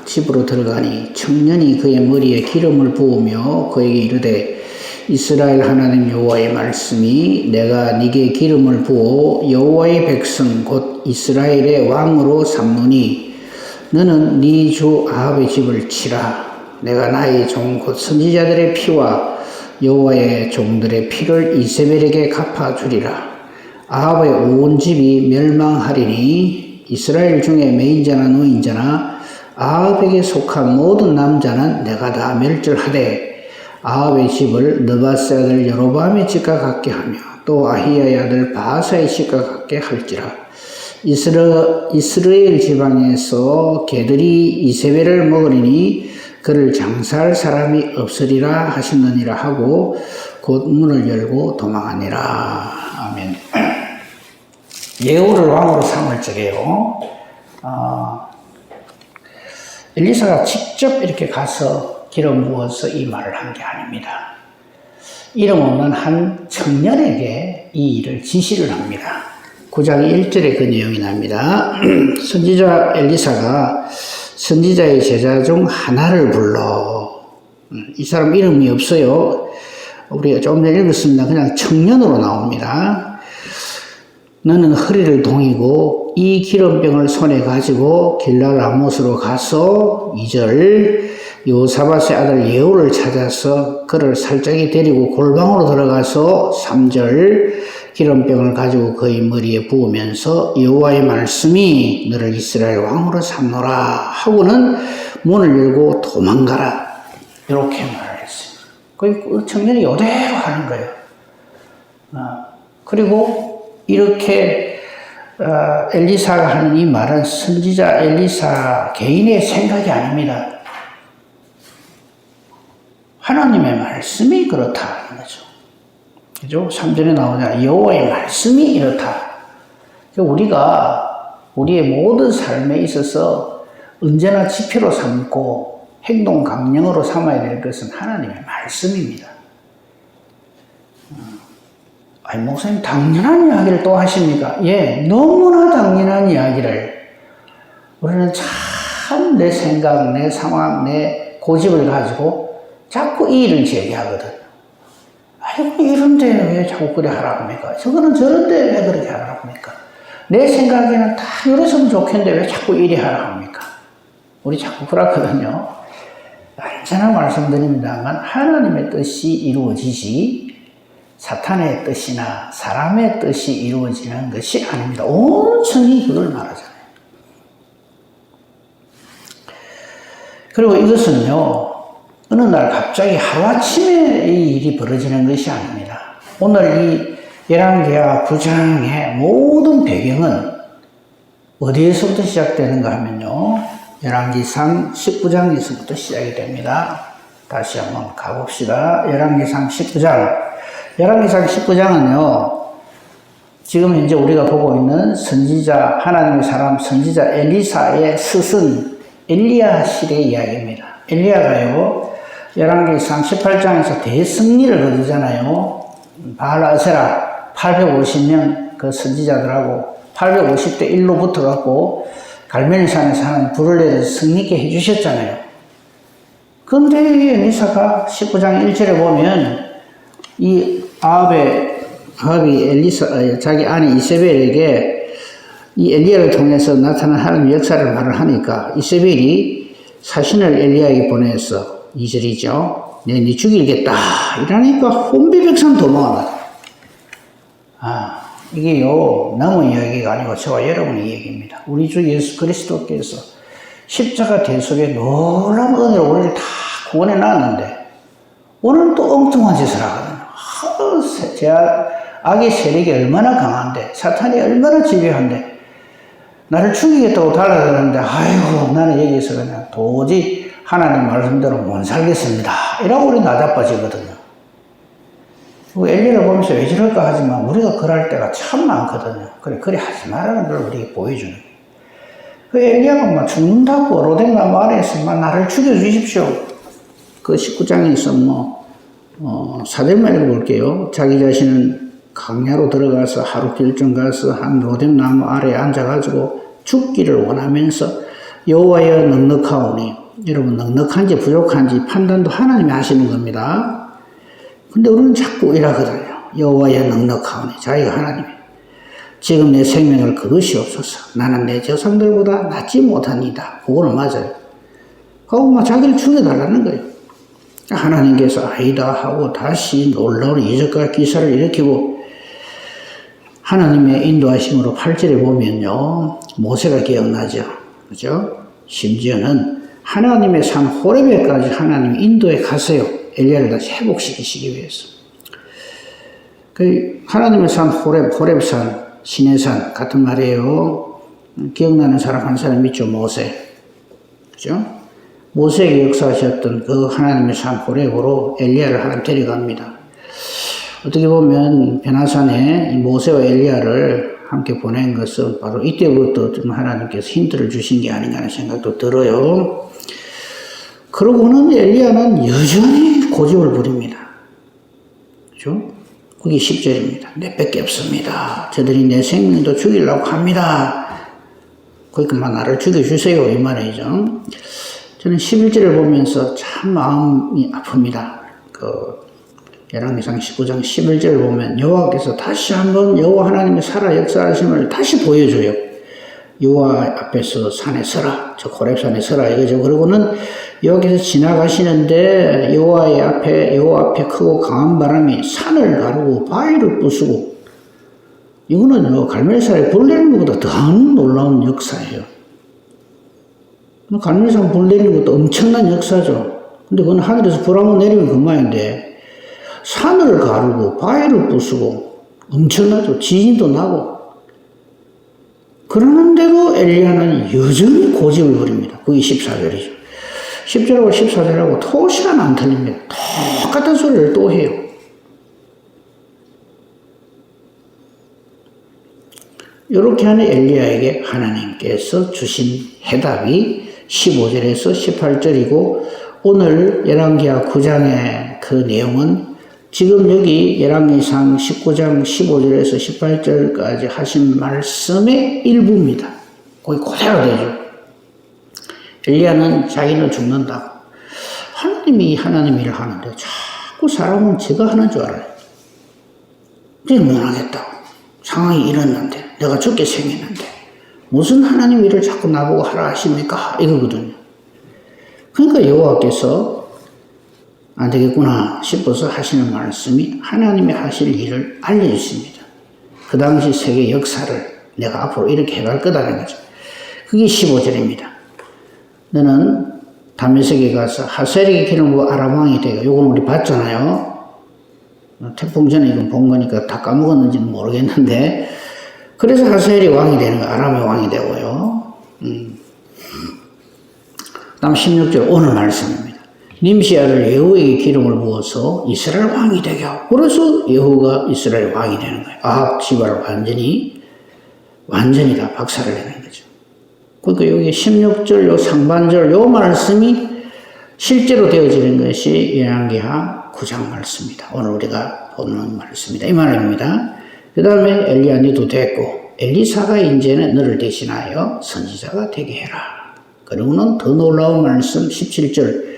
집으로 들어가니 청년이 그의 머리에 기름을 부으며 그에게 이르되 이스라엘 하나님 여호와의 말씀이 내가 네게 기름을 부어 여호와의 백성 곧 이스라엘의 왕으로 삼노니 너는 네 주 아합의 집을 치라. 내가 나의 종 곧 선지자들의 피와 여호와의 종들의 피를 이세벨에게 갚아주리라. 아합의 온 집이 멸망하리니 이스라엘 중에 매인자나 노인자나 아합에게 속한 모든 남자는 내가 다 멸절하되 아합의 집을 느바세 아들 여로보암의 집과 같게 하며 또 아히야의 아들 바하사의 집과 같게 할지라. 이스라엘 지방에서 개들이 이세벨을 먹으리니 그를 장사할 사람이 없으리라 하시느니라 하고 곧 문을 열고 도망하니라. 아멘. 예후를 왕으로 삼을 적에요. 엘리사가 직접 이렇게 가서 기름 부어서 이 말을 한 게 아닙니다. 이름 없는 한 청년에게 이 일을 지시를 합니다. 9장 1절에 그 내용이 납니다. 선지자 엘리사가 선지자의 제자 중 하나를 불러. 이 사람 이름이 없어요. 우리가 조금 전에 읽었습니다. 그냥 청년으로 나옵니다. 너는 허리를 동이고 이 기름병을 손에 가지고 길랄 라못으로 가서 2절 요사밧의 아들 예후를 찾아서 그를 살짝이 데리고 골방으로 들어가서 3절 기름병을 가지고 그의 머리에 부으면서 여호와의 말씀이 너를 이스라엘 왕으로 삼노라 하고는 문을 열고 도망가라. 이렇게 말을 했습니다. 그 청년이 이대로 하는 거예요. 그리고 이렇게 엘리사가 하는 이 말은 선지자 엘리사 개인의 생각이 아닙니다. 하나님의 말씀이 그렇다는 거죠. 그죠? 3절에 나오잖아요. 여호와의 말씀이 이렇다. 우리가 우리의 모든 삶에 있어서 언제나 지표로 삼고 행동 강령으로 삼아야 될 것은 하나님의 말씀입니다. 아니, 목사님 당연한 이야기를 또 하십니까? 예, 너무나 당연한 이야기를 우리는 참 내 생각, 내 상황, 내 고집을 가지고 자꾸 이 일을 제기하거든. 아이고, 이런데 왜 자꾸 그래 하라고 합니까? 저거는 저런데 왜 그렇게 하라고 합니까? 내 생각에는 다 이랬으면 좋겠는데 왜 자꾸 이리 하라고 합니까? 우리 자꾸 그렇거든요. 언제나 말씀드립니다만 하나님의 뜻이 이루어지지 사탄의 뜻이나 사람의 뜻이 이루어지는 것이 아닙니다. 온전히 그걸 말하잖아요. 그리고 이것은요, 어느 날 갑자기 하루아침에 이 일이 벌어지는 것이 아닙니다. 오늘 이 열왕기하 9장의 모든 배경은 어디에서부터 시작되는가 하면요, 열왕기상 19장에서부터 시작이 됩니다. 다시 한번 가봅시다. 열왕기상 19장. 열왕기상 19장은요, 지금 현재 우리가 보고 있는 선지자, 하나님의 사람 선지자 엘리사의 스승 엘리야 시대의 이야기입니다. 엘리야가요, 열왕기상 18장에서 대승리를 거두잖아요. 바알 아세라 850명 그 선지자들하고 850대 1로 붙어갖고 갈멜산에서 하나님 불을 내려서 승리케 해주셨잖아요. 그런데 엘리사가 19장 1절에 보면 이 아합이 엘리사 자기 아내 이세벨에게 이 엘리야를 통해서 나타난 하나님의 역사를 말을 하니까 이세벨이 사신을 엘리야에게 보내서 2절이죠. 네 죽이겠다 이러니까 혼비백산 도망하다. 이게요, 남의 이야기가 아니고 저와 여러분의 얘기입니다. 우리 주 예수 그리스도께서 십자가 대속에 놀라운 은혜로 우리를 다 구원해 놨는데 오늘 또 엉뚱한 짓을 하거든요. 악의 세력이 얼마나 강한데, 사탄이 얼마나 집요한데, 나를 죽이겠다고 달라드는데, 아이고, 나는 여기서 그냥 도저히 하나님 말씀대로 못 살겠습니다. 이러고 우리 나자빠지거든요. 엘리야를 보면서 왜 저럴까 하지만 우리가 그럴 때가 참 많거든요. 그래 하지 말라는 걸 우리에게 보여주는 거예요. 그 엘리야가 막 죽는다고 로뎀나무 아래에서 막 나를 죽여주십시오. 그 19장에서 사절만 읽어볼게요. 자기 자신은 강야로 들어가서 하루 길쯤 가서 한 로뎀나무 아래에 앉아가지고 죽기를 원하면서 여호와여 넉넉하오니. 여러분, 넉넉한지 부족한지 판단도 하나님이 하시는 겁니다. 근데 우리는 자꾸 이러거든요. 여호와여 넉넉하오니. 자기가 하나님이 지금 내 생명을 거두시옵소서. 나는 내 조상들보다 낫지 못합니다. 그거는 맞아요. 그거 막 자기를 죽여달라는 거예요. 하나님께서 아니다 하고 다시 놀라운 이적과 기사를 일으키고 하나님의 인도하심으로 8절에 보면요. 모세가 기억나죠. 그죠? 심지어는 하나님의 산 호렙에까지 하나님이 인도에 가세요. 엘리야를 다시 회복시키시기 위해서. 그 하나님의 산 호렙산, 시내산 같은 말이에요. 기억나는 사람 한 사람 있죠. 모세. 그죠? 모세에게 역사하셨던 그 하나님의 산 호렙으로 엘리야를 하나님 데려갑니다. 어떻게 보면 베나산에 모세와 엘리야를 함께 보낸 것은 바로 이때부터 좀 하나님께서 힌트를 주신 게 아닌가 하는 생각도 들어요. 그러고는 엘리야는 여전히 고집을 부립니다. 그죠? 그게 10절입니다. 내 뺏기 없습니다. 저들이 내 생명도 죽이려고 합니다. 그러니까 나를 죽여주세요. 이 말이죠. 저는 11절을 보면서 참 마음이 아픕니다. 열왕기상 19장 11절을 보면 여호와께서 다시 한번 여호와 하나님의 살아 역사하심을 다시 보여줘요. 여호와 앞에서 산에 서라. 저 호렙산에 서라 이거죠. 그러고는 여호와께서 지나가시는데 여호와 앞에 크고 강한 바람이 산을 가르고 바위를 부수고 이거는 갈멜산에 불 내리는 것보다 더한 놀라운 역사예요. 갈멜산 불 내리는 것도 엄청난 역사죠. 근데 그건 하늘에서 불 한번 내리면 그만인데 산을 가르고 바위를 부수고 엄청나죠. 지진도 나고 그러는데도 엘리야는 여전히 고집을 부립니다. 그게 14절이죠. 10절하고 14절하고 토시간 안 틀립니다. 똑같은 소리를 또 해요. 이렇게 하는 엘리야에게 하나님께서 주신 해답이 15절에서 18절이고 오늘 열왕기하 9장의 그 내용은 지금 여기 열왕기상 19장 15절에서 18절까지 하신 말씀의 일부입니다. 거기 그대로 되죠. 엘리야는 자기는 죽는다고. 하나님이 하나님 일을 하는데 자꾸 사람은 제가 하는 줄 알아요. 이제 못 하겠다고. 상황이 이랬는데 내가 죽게 생겼는데 무슨 하나님 일을 자꾸 나보고 하라 하십니까? 이거거든요. 그러니까 여호와께서 안 되겠구나 싶어서 하시는 말씀이 하나님이 하실 일을 알려주십니다. 그 당시 세계 역사를 내가 앞으로 이렇게 해갈 거다라는 거죠. 그게 15절입니다. 너는 다메섹에 가서 하사엘에게 기름을 부어 아람 왕이 되고 요건 우리 봤잖아요. 태풍 전에 이건 본 거니까 다 까먹었는지는 모르겠는데 그래서 하사엘이 왕이 되는 거 아람의 왕이 되고요. 다음 16절 오늘 말씀입니다. 님시 아들 예후에게 기름을 부어서 이스라엘 왕이 되게 하고 그래서 예후가 이스라엘 왕이 되는 거예요. 아합 지파를 완전히 다 박살을 내는 거죠. 그러니까 여기 16절 요 상반절 요 말씀이 실제로 되어지는 것이 열왕기하 9장 말씀입니다. 오늘 우리가 보는 말씀입니다. 이 말입니다. 그 다음에 엘리야 니도 됐고 엘리사가 이제는 너를 대신하여 선지자가 되게 해라. 그리고는 더 놀라운 말씀 17절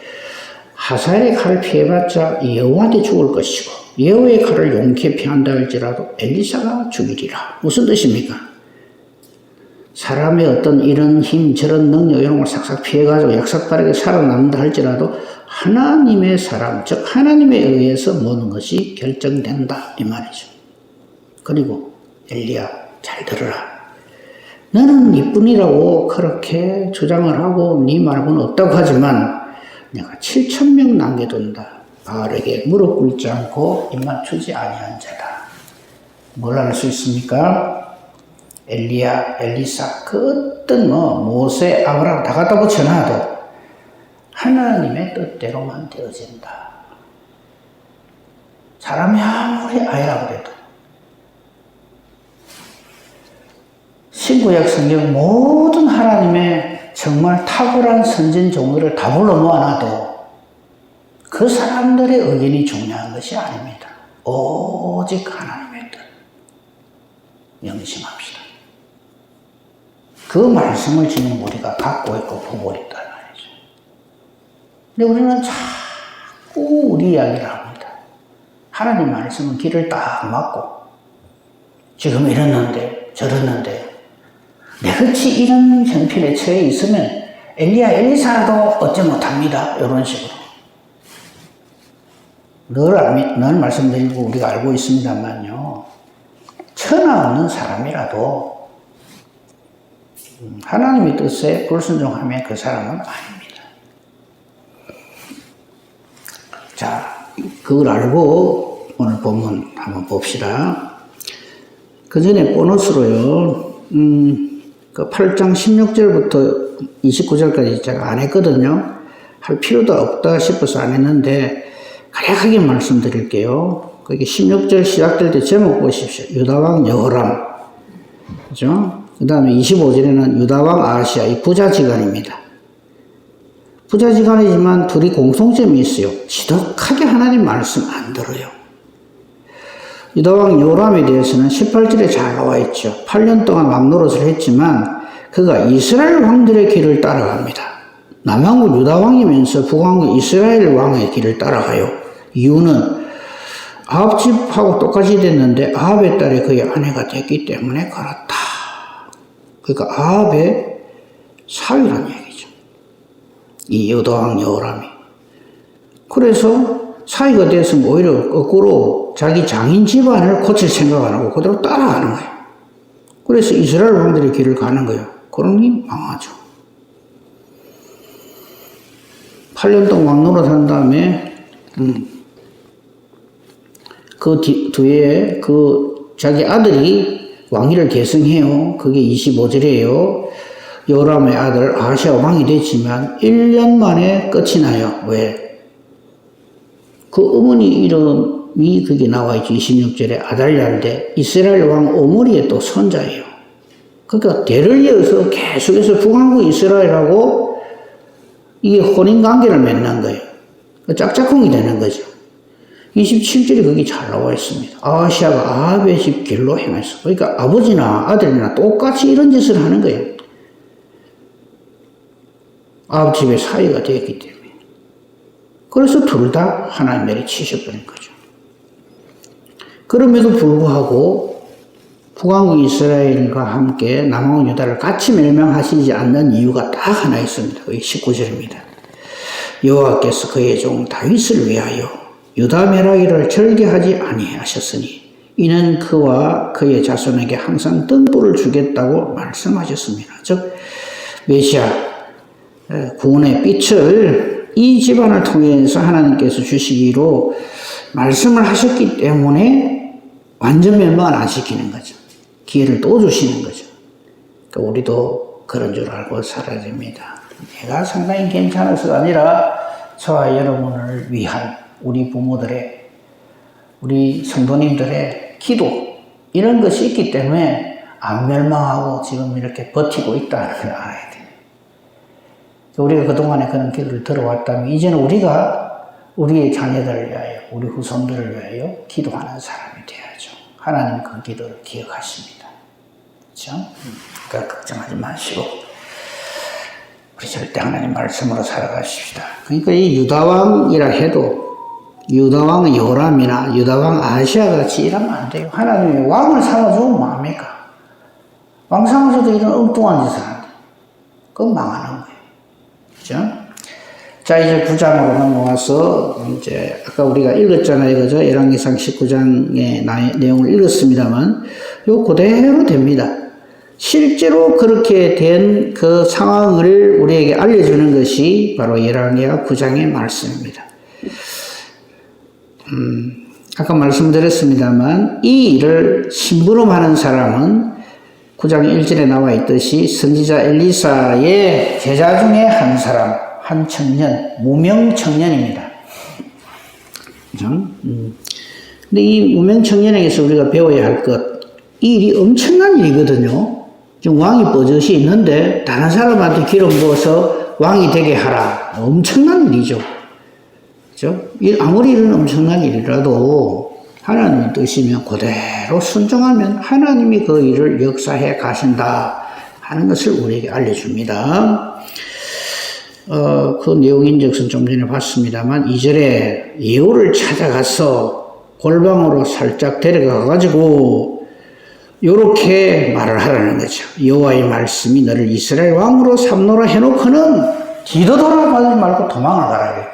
하사엘의 칼을 피해봤자 여호와한테 죽을 것이고 여호와의 칼을 용케 피한다 할지라도 엘리사가 죽이리라. 무슨 뜻입니까? 사람의 어떤 이런 힘 저런 능력 이런 걸 싹싹 피해가지고 약삭빠르게 살아남는다 할지라도 하나님의 사람 즉 하나님에 의해서 모든 것이 결정된다 이 말이죠. 그리고 엘리야 잘 들어라. 너는 이뿐이라고 그렇게 주장을 하고 네 말고는 없다고 하지만 내가 7,000명 남겨둔다. 바알에게 무릎 꿇지 않고 입 맞추지 아니한 자다. 뭘 알 수 있습니까? 엘리야, 엘리사, 그 어떤 모세, 아브라함 다 갖다 붙여놔도 하나님의 뜻대로만 되어진다. 사람이 아무리 아이라고 해도 신구약 성경 모든 하나님의 정말 탁월한 선진 종들을 다 불러 모아놔도 그 사람들의 의견이 중요한 것이 아닙니다. 오직 하나님의 뜻. 명심합시다. 그 말씀을 지금 우리가 갖고 있고 보고 있다는 말이죠. 근데 우리는 자꾸 우리 이야기를 합니다. 하나님 말씀은 길을 딱 막고 지금 이랬는데 저랬는데 내같이 이런 형편에 처해 있으면 엘리야 엘리사라도 어찌 못합니다. 이런 식으로 늘 말씀드리고 우리가 알고 있습니다만요, 천하 없는 사람이라도 하나님의 뜻에 불순종하면 그 사람은 아닙니다. 자, 그걸 알고 오늘 본문 한번 봅시다. 그 전에 보너스로요, 그 8장 16절부터 29절까지 제가 안 했거든요. 할 필요도 없다 싶어서 안 했는데 간략하게 말씀드릴게요. 거기 16절 시작될 때 제목 보십시오. 유다왕 여호람. 그죠? 그 다음에 25절에는 유다왕 아하시야. 이 부자지간입니다. 부자지간이지만 둘이 공통점이 있어요. 지독하게 하나님 말씀 안 들어요. 유다왕 여호람에 대해서는 18절에 잘 나와 있죠. 8년 동안 왕노릇을 했지만 그가 이스라엘 왕들의 길을 따라갑니다. 남왕국 유다왕이면서 북왕국 이스라엘 왕의 길을 따라가요. 이유는 아합 집하고 똑같이 됐는데 아합의 딸이 그의 아내가 됐기 때문에 그렇다. 그러니까 아합의 사위란 얘기죠. 이 유다왕 여호람이. 그래서 사위가 됐으면 오히려 거꾸로 자기 장인 집안을 고칠 생각 안 하고 그대로 따라가는 거예요. 그래서 이스라엘 왕들의 길을 가는 거예요. 그러니 망하죠. 8년 동안 왕노릇 한 다음에 그 뒤에 자기 아들이 왕위를 계승해요. 그게 25절이에요. 여호람의 아들 아하시아가 왕이 됐지만 1년 만에 끝이 나요. 왜? 그 어머니 이름이 그게 나와 있죠. 26절에 아달랴인데 이스라엘 왕 오므리의 또 손자예요. 그러니까 대를 이어서 계속해서 북왕국 이스라엘하고 이게 혼인관계를 맺는 거예요. 짝짝꿍이 되는 거죠. 27절에 그게 잘 나와 있습니다. 아하시아가 아합의 집 길로 행했어. 그러니까 아버지나 아들이나 똑같이 이런 짓을 하는 거예요. 아합 집의 사위가 되었기 때문에. 그래서 둘 다 하나님 내리치셔버린 거죠. 그럼에도 불구하고 북왕국 이스라엘과 함께 남왕국 유다를 같이 멸망하시지 않는 이유가 딱 하나 있습니다. 19절입니다. 여호와께서 그의 종 다윗을 위하여 유다 멸하기를 절개하지 아니하셨으니 이는 그와 그의 자손에게 항상 등불을 주겠다고 말씀하셨습니다. 즉 메시아 구원의 빛을 이 집안을 통해서 하나님께서 주시기로 말씀을 하셨기 때문에 완전 멸망을 안 시키는 거죠. 기회를 또 주시는 거죠. 그러니까 우리도 그런 줄 알고 살아야 됩니다. 내가 상당히 괜찮아서가 아니라 저와 여러분을 위한 우리 부모들의, 우리 성도님들의 기도, 이런 것이 있기 때문에 안 멸망하고 지금 이렇게 버티고 있다는 걸 알아야 돼요. 우리가 그동안에 그런 기도를 들어왔다면 이제는 우리가 우리의 자녀들을 위하여, 우리 후손들을 위하여 기도하는 사람이 되어야죠. 하나님 그 기도를 기억하십니다. 그렇죠? 그러니까 걱정하지 마시고 우리 절대 하나님 말씀으로 살아가십시다. 그러니까 이 유다왕이라 해도 유다왕 여호람이나 유다왕 아하시아 같이 이러면 안 돼요. 하나님이 왕을 삼아주면 뭐합니까? 왕 삼아줘도 이런 엉뚱한 짓을 한다. 그건 망하는 거예요. 그죠? 자, 이제 9장으로 넘어와서, 이제, 아까 우리가 읽었잖아요. 그죠? 열왕기상 19장의 내용을 읽었습니다만, 요 그대로 됩니다. 실제로 그렇게 된 그 상황을 우리에게 알려주는 것이 바로 열왕기하 9장의 말씀입니다. 아까 말씀드렸습니다만 이 일을 심부름하는 사람은 9장 1절에 나와 있듯이 선지자 엘리사의 제자 중에 한 사람, 한 청년, 무명 청년입니다. 근데 이 무명 청년에게서 우리가 배워야 할 것, 이 일이 엄청난 일이거든요. 지금 왕이 버젓이 있는데 다른 사람한테 기름 부어서 왕이 되게 하라. 엄청난 일이죠. 그죠? 아무리 이런 엄청난 일이라도 하나님의 뜻이면 그대로 순종하면 하나님이 그 일을 역사해 가신다 하는 것을 우리에게 알려줍니다. 그 내용 인적선 좀 전에 봤습니다만 2절에 예후를 찾아가서 골방으로 살짝 데려가가지고 요렇게 말을 하라는 거죠. 여호와의 말씀이 너를 이스라엘 왕으로 삼노라 해놓고는 뒤도 돌아보지 말고 도망을 가라.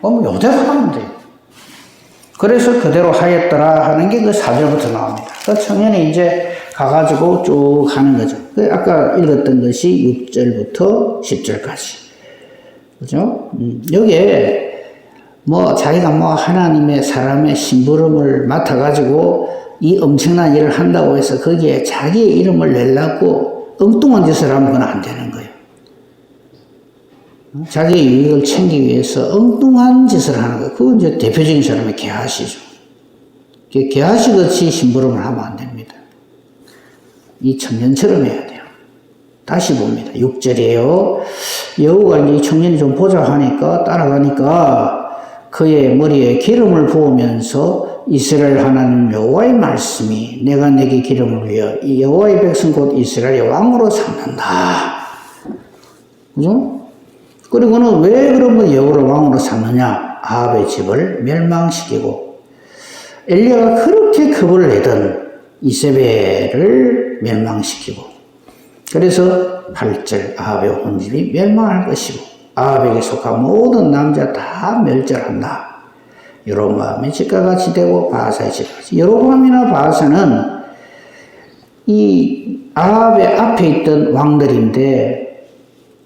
그럼 요대로 하면 돼요. 그래서 그대로 하였더라 하는 게 그 4절부터 나옵니다. 그 청년이 이제 가가지고 쭉 하는 거죠. 아까 읽었던 것이 6절부터 10절까지. 그죠? 여기에 자기가 하나님의 사람의 심부름을 맡아가지고 이 엄청난 일을 한다고 해서 거기에 자기의 이름을 내려고 엉뚱한 짓을 하면 그건 안 되는 거예요. 자기의 유익을 챙기기 위해서 엉뚱한 짓을 하는 거예요. 그건 이제 대표적인 사람의 게하시죠. 게하시 같이 심부름을 하면 안 됩니다. 이 청년처럼 해야 돼요. 다시 봅니다. 6절이에요. 여호가 이제 이 청년이 좀 보자 하니까 따라가니까 그의 머리에 기름을 부으면서 이스라엘 하나님 여호와의 말씀이 내가 내게 기름을 부여 이 여호와의 백성 곧 이스라엘의 왕으로 삼는다. 그죠? 그리고는 왜 그러면 여호와를 왕으로 삼느냐? 아합의 집을 멸망시키고 엘리야가 그렇게 겁을 내던 이세벨을 멸망시키고 그래서 8절 아합의 온 집이 멸망할 것이고 아합에게 속한 모든 남자 다 멸절한다. 여로보암의 집과 같이 되고 바하사의 집과 같이. 여로보암이나 바하사는 이 아합의 앞에 있던 왕들인데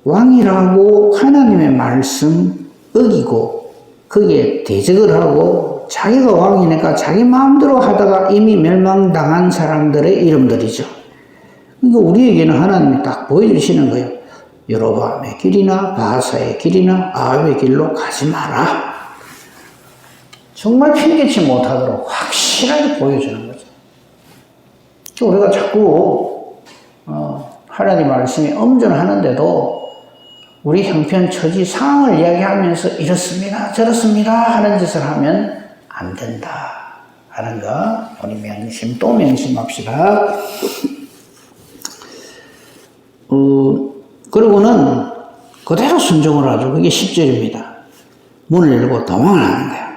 왕이라고 하나님의 말씀 어기고 거기에 대적을 하고 자기가 왕이니까 자기 마음대로 하다가 이미 멸망당한 사람들의 이름들이죠. 그러니까 우리에게는 하나님이 딱 보여주시는 거예요. 여로보암의 길이나 바하사의 길이나 아합의 길로 가지 마라. 정말 핑계치 못하도록 확실하게 보여주는 거죠. 우리가 자꾸 하나님 말씀이 엄존하는데도 우리 형편 처지 상황을 이야기하면서 이렇습니다 저렇습니다 하는 짓을 하면 안 된다 하는 거 우리 또 명심합시다. 그리고는 그대로 순종을 하죠. 그게 10절입니다. 문을 열고 도망을 하는 거예요.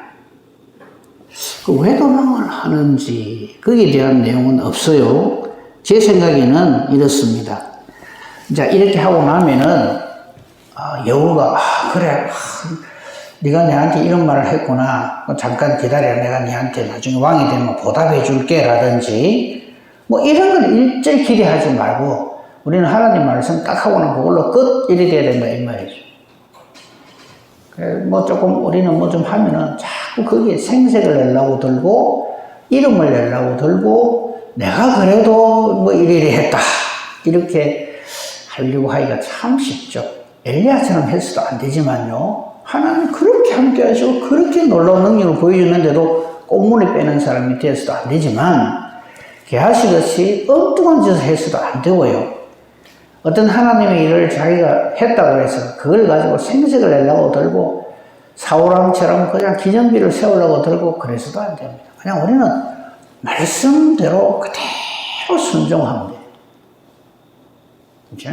왜 도망을 하는지 거기에 대한 내용은 없어요. 제 생각에는 이렇습니다. 자, 이렇게 하고 나면은 여우가 그래 네가 내한테 이런 말을 했구나 잠깐 기다려 내가 네한테 나중에 왕이 되면 보답해 줄게 라든지 이런 걸 일절 기대하지 말고 우리는 하나님 말씀 딱 하고 나면 그걸로 끝 이래 돼야 된다 이 말이죠. 조금 우리는 좀 하면은 자꾸 거기에 생색을 내려고 들고 이름을 내려고 들고 내가 그래도 이리리 했다 이렇게 하려고 하기가 참 쉽죠. 엘리야처럼 했어도 안 되지만요. 하나님 그렇게 함께 하시고 그렇게 놀라운 능력을 보여주는데도 꽁무니 빼는 사람이 되어서도 안 되지만 게하시같이 엉뚱한 짓을 했어도 안 되고요. 어떤 하나님의 일을 자기가 했다고 해서 그걸 가지고 생색을 내려고 들고 사울왕처럼 그냥 기념비를 세우려고 들고 그래서도 안 됩니다. 그냥 우리는 말씀대로 그대로 순종하면 돼요. 그렇죠?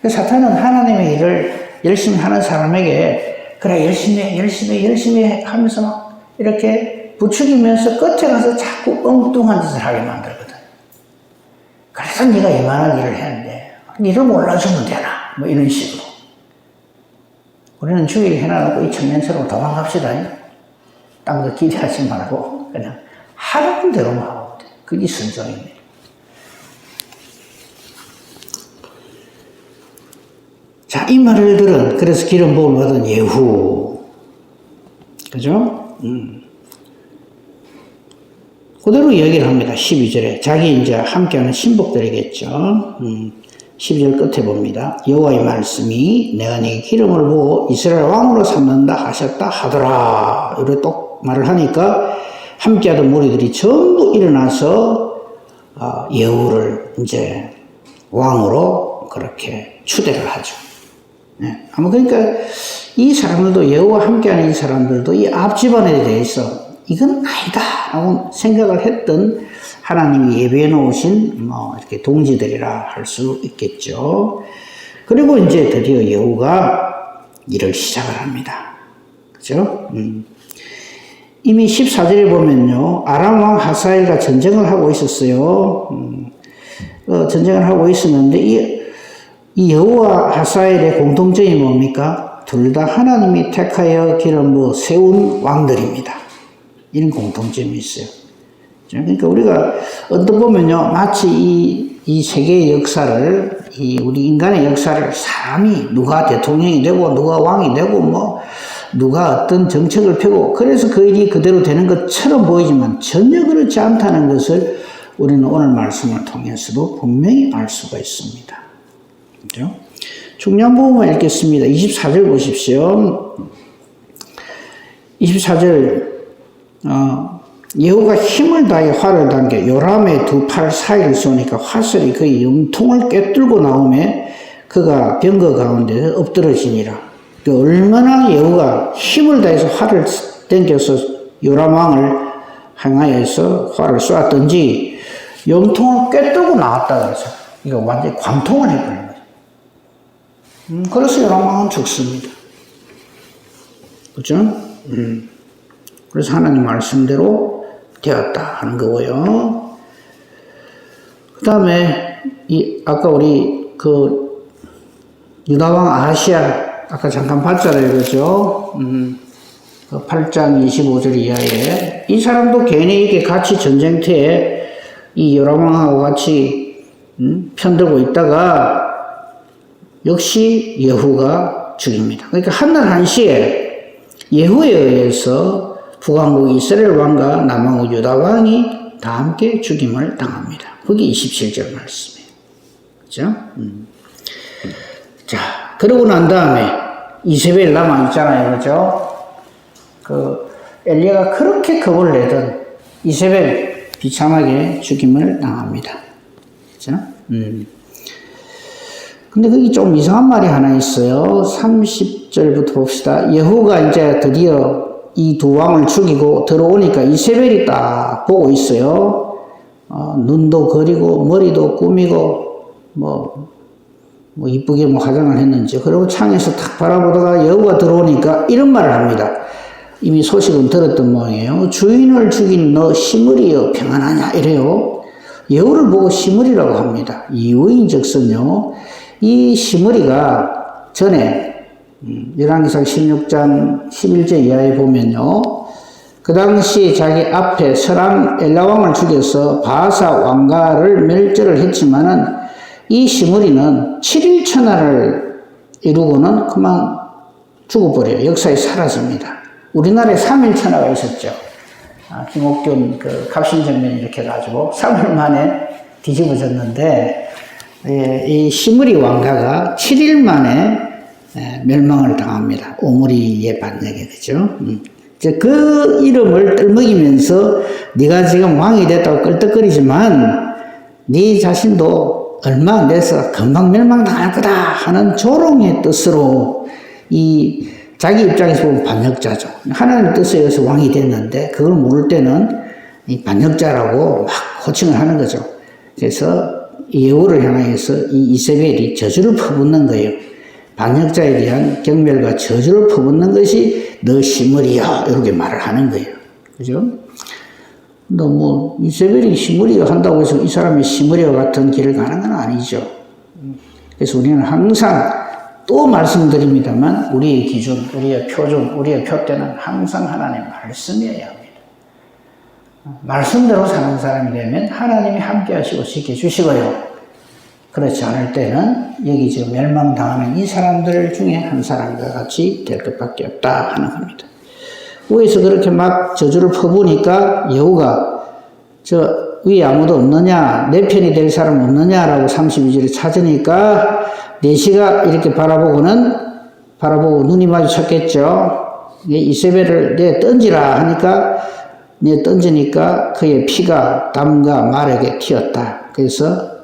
사탄은 하나님의 일을 열심히 하는 사람에게 그래 열심히 해 하면서 막 이렇게 부추기면서 끝에 가서 자꾸 엉뚱한 짓을 하게 만들거든. 그래서 네가 이만한 일을 했는데 니를 몰라주면 되나 이런 식으로. 우리는 주일 해놔놓고 이 청년처럼 도망갑시다. 딴 거 기대하지 말고 그냥 하는 대로만 하고 돼. 그게 순종입니다. 자, 이 말을 들은 그래서 기름 부음을 받은 예후 그죠? 그대로 이야기를 합니다. 12절에 자기 이제 함께하는 신복들이겠죠. 12절 끝에 봅니다. 여호와의 말씀이 내가 네게 기름을 부어 이스라엘 왕으로 삼는다 하셨다 하더라. 이렇게 똑 말을 하니까 함께하던 무리들이 전부 일어나서 예후를 이제 왕으로 그렇게 추대를 하죠. 아마 그러니까 이 사람들도 예후와 함께하는 이 사람들도 이 앞 집안에 대해서 이건 아니다라고 생각을 했던 하나님이 예배해 놓으신 이렇게 동지들이라 할 수 있겠죠. 그리고 이제 드디어 여호가 일을 시작을 합니다. 그죠? 이미 14절에 보면요, 아람 왕 하사엘과 전쟁을 하고 있었어요. 전쟁을 하고 있었는데 이 여호와 하사엘의 공통점이 뭡니까? 둘 다 하나님이 택하여 기름 세운 왕들입니다. 이런 공통점이 있어요. 그러니까 우리가 언뜻 보면요, 마치 이 세계의 역사를, 우리 인간의 역사를 사람이 누가 대통령이 되고 누가 왕이 되고 누가 어떤 정책을 펴고 그래서 그 일이 그대로 되는 것처럼 보이지만 전혀 그렇지 않다는 것을 우리는 오늘 말씀을 통해서도 분명히 알 수가 있습니다. 그렇죠? 중요한 부분만 읽겠습니다. 24절 보십시오. 24절 여호가 힘을 다해 활을 당겨 요람의 두 팔 사이를 쏘니까 화살이 그의 염통을 꿰뚫고 나오매 그가 병거 가운데 엎드러지니라. 얼마나 여호가 힘을 다해서 활을 당겨서 요람 왕을 향하여서 활을 쏘았던지 염통을 꿰뚫고 나왔다 그래서 이거 완전히 관통을 해버린 거죠. 그래서 요람 왕은 죽습니다. 그렇죠? 그래서 하나님 말씀대로 되었다 하는 거고요. 그 다음에 아까 우리 유다왕 아하시아 아까 잠깐 봤잖아요, 그죠? 8장 25절 이하에 이 사람도 걔네에게 같이 전쟁터에 이 요람왕하고 같이 편들고 있다가 역시 예후가 죽입니다. 그러니까 한날 한시에 예후에 의해서 북왕국 이스라엘 왕과 남왕국 유다 왕이 다 함께 죽임을 당합니다. 그게 27절 말씀이에요. 그죠? 자, 그러고 난 다음에 이세벨 남아있잖아요. 그죠? 엘리야가 그렇게 겁을 내던 이세벨 비참하게 죽임을 당합니다. 그죠? 근데 거기 좀 이상한 말이 하나 있어요. 30절부터 봅시다. 예후가 이제 드디어 이 두 왕을 죽이고 들어오니까 이세벨이 딱 보고 있어요. 눈도 그리고 머리도 꾸미고 이쁘게 화장을 했는지. 그리고 창에서 탁 바라보다가 여우가 들어오니까 이런 말을 합니다. 이미 소식은 들었던 모양이에요. 주인을 죽인 너 시므리여 평안하냐 이래요. 여우를 보고 시므리라고 합니다. 이유인즉선요, 이 시므리가 전에 열왕기상 16장 11절 이하에 보면요, 그 당시 자기 앞에 설왕 엘라왕을 죽여서 바하사 왕가를 멸절을 했지만은 이 시므리는 7일 천하를 이루고는 그만 죽어버려요. 역사에 사라집니다. 우리나라에 3일 천하가 있었죠. 김옥균 갑신정변 이렇게 해가지고 3일 만에 뒤집어졌는데, 이 시므리 왕가가 7일 만에 멸망을 당합니다. 오므리의 반역에, 그죠? 그 이름을 떨먹이면서 네가 지금 왕이 됐다고 끌떡거리지만 네 자신도 얼마 안 돼서 금방 멸망당할 거다 하는 조롱의 뜻으로 이 자기 입장에서 보면 반역자죠. 하나님 뜻에 의해서 왕이 됐는데 그걸 모를 때는 이 반역자라고 막 호칭을 하는 거죠. 그래서 예후를 향해서 이 이세벨이 저주를 퍼붓는 거예요. 반역자에 대한 경멸과 저주를 퍼붓는 것이 너 시므리야 이렇게 말을 하는 거예요. 그죠? 너 이세벨이 시므리야 한다고 해서 이 사람이 시므리와 같은 길을 가는 건 아니죠. 그래서 우리는 항상 또 말씀드립니다만 우리의 기준, 우리의 표준, 우리의 표대는 항상 하나님 말씀이어야 합니다. 말씀대로 사는 사람이 되면 하나님이 함께 하시고 지켜주시고요. 그렇지 않을 때는 여기 지금 멸망당하는 이 사람들 중에 한 사람과 같이 될 것밖에 없다 하는 겁니다. 위에서 그렇게 막 저주를 퍼부으니까 여우가 저 위에 아무도 없느냐, 내 편이 될 사람 없느냐라고 32절에 찾으니까 내시가 이렇게 바라보고 눈이 마주쳤겠죠. 이세벨을 내 던지라 하니까 내 던지니까 그의 피가 담과 말에게 튀었다. 그래서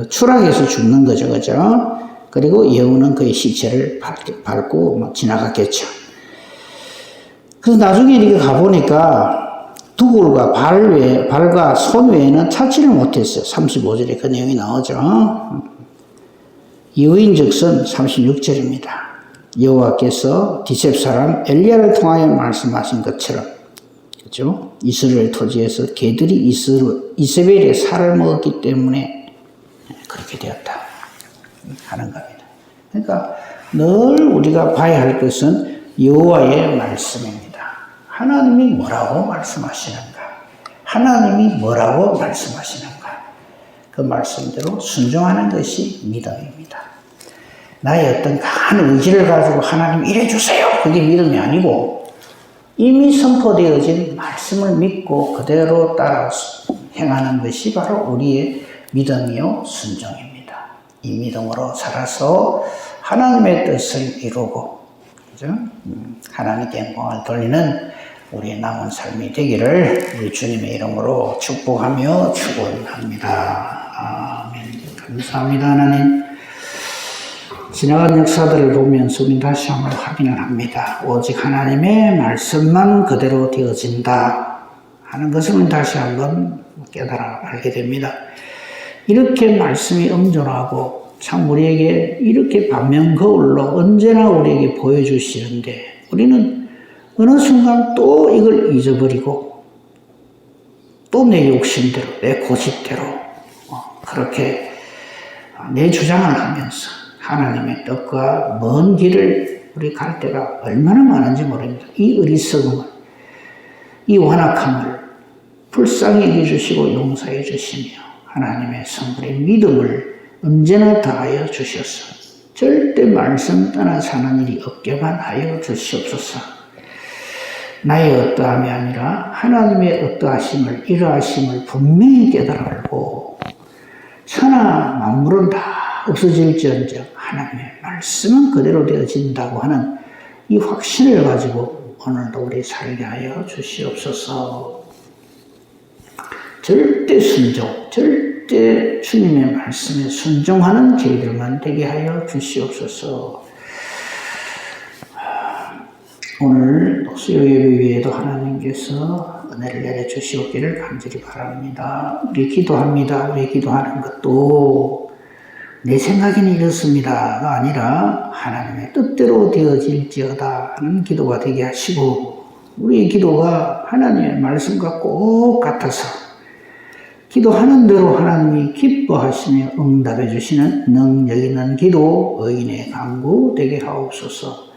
추락해서 죽는 거죠. 그죠? 그리고 여우는 그의 시체를 밟고 지나갔겠죠. 그래서 나중에 이렇게 가보니까 두골과 발과 손 외에는 찾지를 못했어요. 35절에 그 내용이 나오죠. 이유인즉슨 36절입니다. 여호와께서 디셉 사람 엘리야를 통하여 말씀하신 것처럼, 그렇죠? 이스라엘 토지에서 개들이 이세벨의 살을 먹었기 때문에 그렇게 되었다 하는 겁니다. 그러니까 늘 우리가 봐야 할 것은 여호와의 말씀입니다. 하나님이 뭐라고 말씀하시는가? 하나님이 뭐라고 말씀하시는가? 그 말씀대로 순종하는 것이 믿음입니다. 나의 어떤 강한 의지를 가지고 하나님 이래 주세요. 그게 믿음이 아니고 이미 선포되어진 말씀을 믿고 그대로 따라 행하는 것이 바로 우리의 믿음이요 순종입니다. 이 믿음으로 살아서 하나님의 뜻을 이루고, 그죠? 하나님께 영광을 돌리는 우리의 남은 삶이 되기를 우리 주님의 이름으로 축복하며 축원합니다. 아멘. 감사합니다, 하나님. 지나간 역사들을 보면서 우리는 다시 한번 확인을 합니다. 오직 하나님의 말씀만 그대로 되어진다 하는 것을 우리는 다시 한번 깨달아 알게 됩니다. 이렇게 말씀이 엄존하고 참 우리에게 이렇게 반면거울로 언제나 우리에게 보여주시는데 우리는 어느 순간 또 이걸 잊어버리고 또 내 욕심대로 내 고집대로 그렇게 내 주장을 하면서 하나님의 뜻과 먼 길을 우리 갈 때가 얼마나 많은지 모릅니다. 이 어리석음을, 이 완악함을 불쌍히 여겨주시고 용서해 주시며 하나님의 성불의 믿음을 언제나 다하여 주셔서 절대 말씀 떠나 사는 일이 없게만 하여 주시옵소서. 나의 어떠함이 아니라 하나님의 어떠하심을, 이러하심을 분명히 깨달아 알고 천하 만물은 다 없어질지언정 하나님의 말씀은 그대로 되어진다고 하는 이 확신을 가지고 오늘도 우리 살게 하여 주시옵소서. 절대 순종, 절대 주님의 말씀에 순종하는 저희들만 되게 하여 주시옵소서. 오늘 수요 예배 위에도 하나님께서 은혜를 내려주시옵기를 간절히 바랍니다. 우리 기도합니다. 우리 기도하는 것도 내 생각에는 이렇습니다가 아니라 하나님의 뜻대로 되어질지어다 하는 기도가 되게 하시고 우리의 기도가 하나님의 말씀과 꼭 같아서 기도하는 대로 하나님이 기뻐하시며 응답해 주시는 능력 있는 기도 의인의 간구 되게 하옵소서.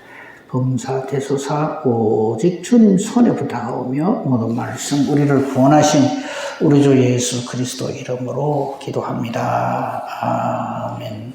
범사 대소사 오직 주님 손에 부탁하오며 모든 말씀 우리를 구원하신 우리 주 예수 그리스도 이름으로 기도합니다. 아멘.